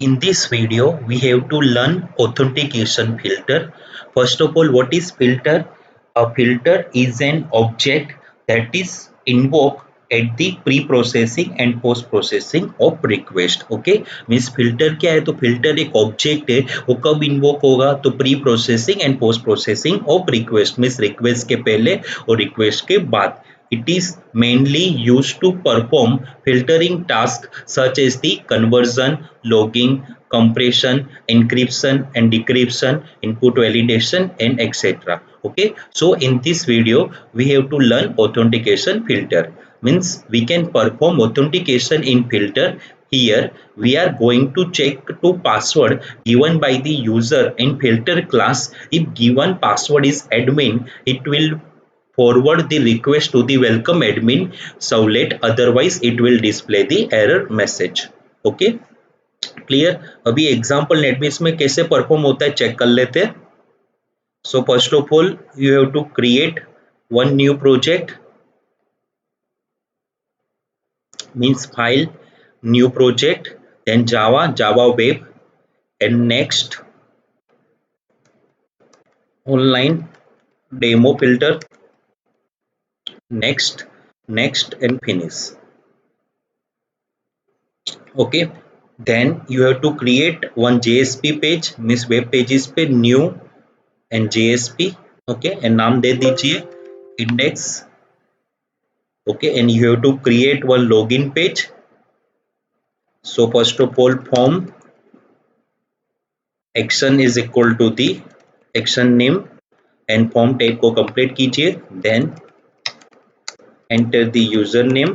In this video, we have to learn authentication filter. First of all, what is filter? A filter is an object that is invoked at the pre-processing and post-processing of request. Okay, means filter क्या है? तो filter एक object है, वो कब invoke होगा? तो pre-processing and post-processing of request, means request के पहले और request के बाद. It is mainly used to perform filtering tasks such as the conversion, logging, compression, encryption and decryption, input validation and etc. Okay, so in this video we have to learn authentication filter. Means we can perform authentication in filter. Here we are going to check to password given by the user in filter class. If given password is admin, it will forward the request to the welcome admin servlet, otherwise it will display the error message. Okay, clear. अभी example NetBeans में कैसे perform होता है check कर लेते हैं. So first of all you have to create one new project, means file, new project, then Java web, and next online demo filter, next and finish. Okay, then you have to create one JSP page, means web pages पे new and JSP. Okay, and नाम दे दीजिए index. Okay, and you have to create one login page. So first of all, form action is equal to the action name and form tag को complete कीजिए. Then enter the username,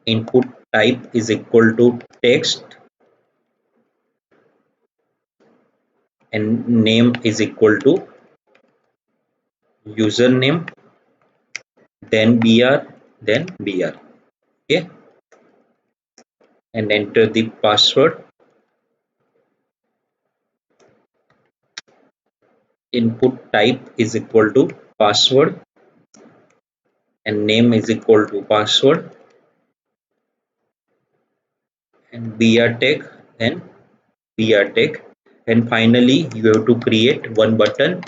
input type is equal to text and name is equal to username, then br, then br. Okay, and enter the password. Input type is equal to password and name is equal to password and br tag and br tag. And finally you have to create one button,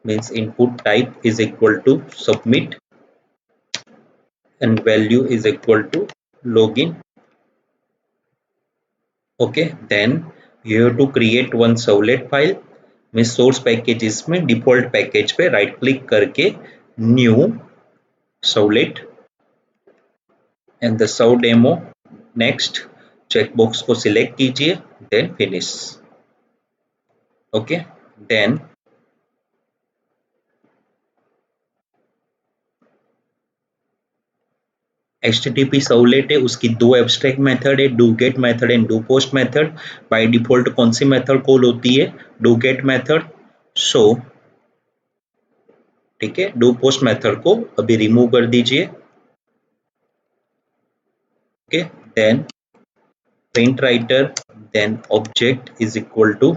means input type is equal to submit and value is equal to login. Okay, then you have to create one servlet file, means source packages में default package पे right click करके new servlet and the serv demo, next checkbox को select कीजिए, then finish. Okay, then HTTP servlet है, उसकी दो abstract method है, do get method and do post method. By default कौन सी मेथड कॉल होती है? Do get method. सो ठीक है, डू पोस्ट मेथड को अभी रिमूव कर दीजिए. Okay, then print writer, then object is equal to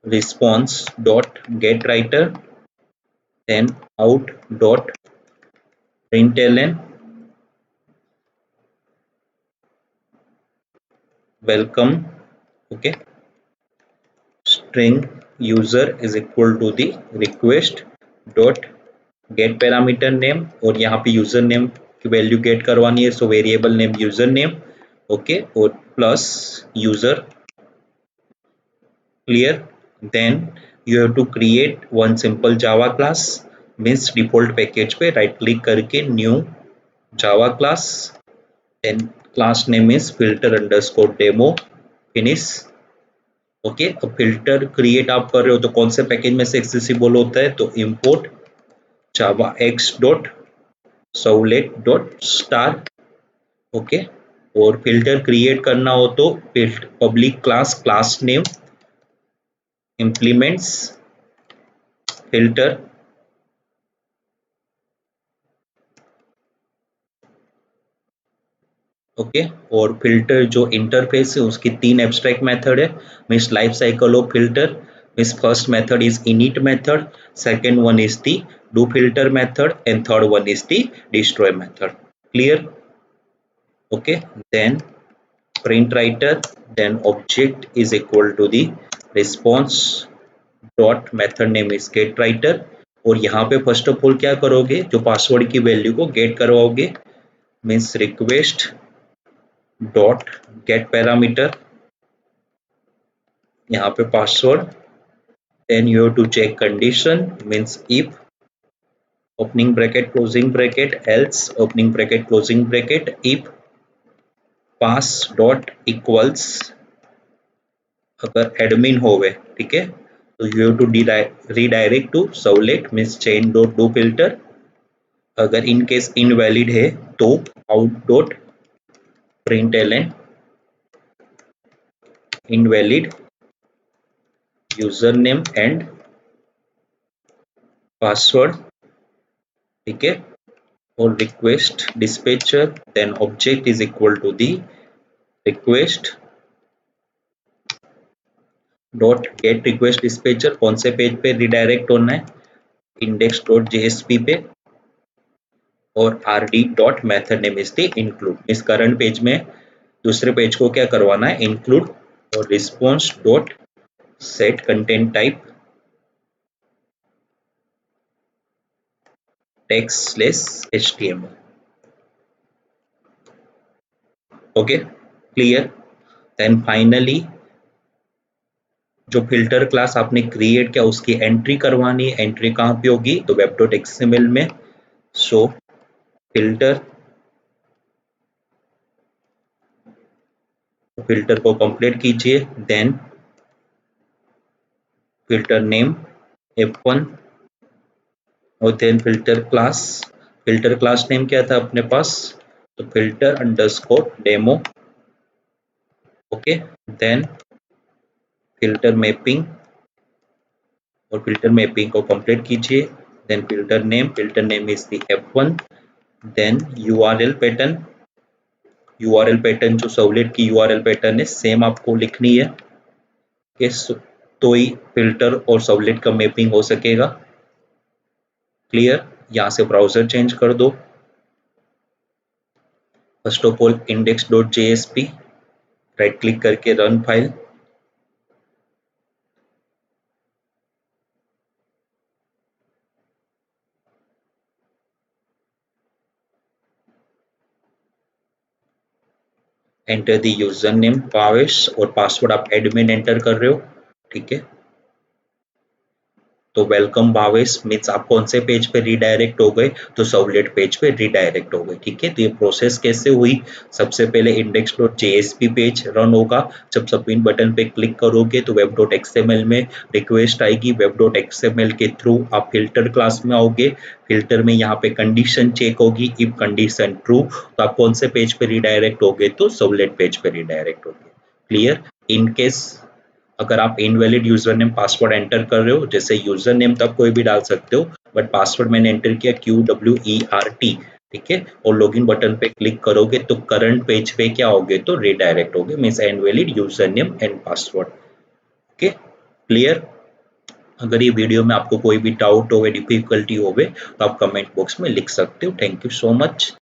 response dot get writer, then out dot println welcome. Okay, string user is equal to the request dot get parameter name, और यहाँ पे user name की value get करवानी है, so variable name user name. Okay, और plus user. Clear. Then you have to create one simple Java class, means default package पे right click करके new Java class, then class name is filter underscore demo, finish. Okay, अब filter create आप कर रहे हो तो कौन से पैकेज में से एक्सेसिबल होता है? तो import java x dot servlet dot star. Okay, और फिल्टर क्रिएट करना हो तो public class, class name, implements filter. Okay, और फिल्टर जो इंटरफेस है उसकी तीन एब्स्ट्रैक्ट मेथड है, means life cycle of filter. Means first method is init method, second one is the do filter method and third one is the destroy method. Clear. Okay, then print writer, then object is equal to the response dot method name is get writer. और यहाँ पे first of all क्या करोगे, जो password की value को get करवाओगे, means request dot get parameter, यहाँ पे password, then you have to check condition, means if opening bracket closing bracket else opening bracket closing bracket if pass dot equals, अगर admin होवे, ठीक है, तो you have to redirect to servlet means chain dot do filter. अगर in case invalid है तो out dot println invalid user name and password, ठीक है, और request dispatcher, then object is equal to the request dot get request dispatcher. कौन से page पे redirect होना है, इंडेक्स डॉट जेएसपी पे, और R D dot method name is the include, इस करंट पेज में दूसरे पेज को क्या करवाना है, इंक्लूड, और response dot set content type text slash HTML. Okay, clear. Then finally जो फिल्टर क्लास आपने क्रिएट किया उसकी एंट्री करवानी है। एंट्री कहाँ पे होगी, तो वेब डॉट एक्सएमएल में। सो फिल्टर, फिल्टर को कंप्लीट कीजिए, देन फिल्टर नेम F1, और देन फिल्टर क्लास नेम क्या था अपने पास, तो filter underscore demo. Okay, then filter mapping, और फिल्टर मैपिंग को कंप्लीट कीजिए, then filter name is the F1, then URL pattern जो सर्वलेट की यूआरएल पैटर्न है सेम आपको लिखनी है, इस तो ही फिल्टर और सर्वलेट का मैपिंग हो सकेगा। क्लियर, यहाँ से ब्राउजर चेंज कर दो। First of all index dot JSP, right click करके run file, enter the user name Bhavesh, और पासवर्ड आप एडमिन एंटर कर रहे हो, ठीक है। तो वेलकम भावेश मीन्स आप कौन से पेज पे रिडायरेक्ट हो गए, तो सर्वलेट पेज पे रिडायरेक्ट हो गए, ठीक है। तो ये प्रोसेस कैसे हुई, सबसे पहले index dot JSP page run होगा, जब सबमिट बटन पे क्लिक करोगे तो वेब डॉट एक्सएमएल में रिक्वेस्ट आएगी, वेब डॉट एक्सएमएल के थ्रू आप फिल्टर क्लास में आओगे, फिल्टर में यहाँ पे कंडीशन चेक होगी, इफ कंडीशन ट्रू तो आप कौन से पेज पे रिडायरेक्ट होगे, तो सर्वलेट पेज पे रिडायरेक्ट होगे। क्लियर, इन केस अगर आप invalid user name password enter कर रहे हो, जैसे यूजर नेम तो आप कोई भी डाल सकते हो, बट पासवर्ड मैंने एंटर किया QWERT, ठीक है, और लॉगिन बटन पे क्लिक करोगे तो करंट पेज पे क्या होगे, तो रिडायरेक्ट होगे, means invalid user name and password. Okay, clear. अगर ये वीडियो में आपको कोई भी डाउट हो, डिफिकल्टी हो तो आप कमेंट बॉक्स में लिख सकते हो। Thank you so much.